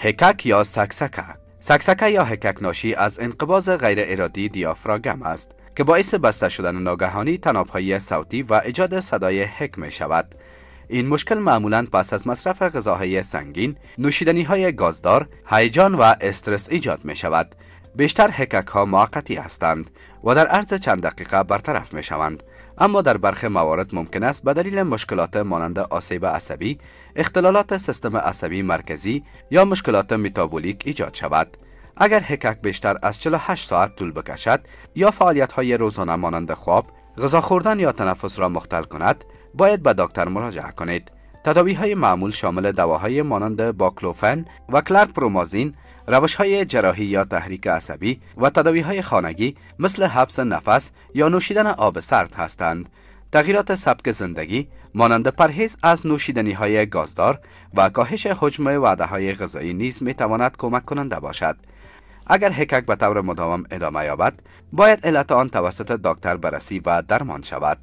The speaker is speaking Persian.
هکک یا سکسکه. سکسکه یا هکک ناشی از انقباض غیر ارادی دیافراگم است که باعث بسته شدن ناگهانی تنابهای صوتی و ایجاد صدای هک می شود. این مشکل معمولاً پس از مصرف غذاهای سنگین، نوشیدنی‌های گازدار، هیجان و استرس ایجاد می شود. بیشتر هکک ها موقتی هستند و در عرض چند دقیقه برطرف می شوند، اما در برخی موارد ممکن است به دلیل مشکلات مانند آسیب عصبی، اختلالات سیستم عصبی مرکزی یا مشکلات متابولیک ایجاد شود. اگر هکک بیشتر از 48 ساعت طول بکشد یا فعالیت‌های روزانه مانند خواب، غذا خوردن یا تنفس را مختل کند، باید به دکتر مراجعه کنید. تداوی‌های معمول شامل دواهای مانند باکلوفن و کلارپرومازین، روش‌های جراحی یا تحریک عصبی و تداوی‌های خانگی مثل حبس نفس یا نوشیدن آب سرد هستند. تغییرات سبک زندگی مانند پرهیز از نوشیدنی‌های گازدار و کاهش حجم وعده‌های غذایی نیز می‌تواند کمک کننده باشد. اگر هکک به طور مداوم ادامه یابد، باید علت آن توسط دکتر بررسی و درمان شود.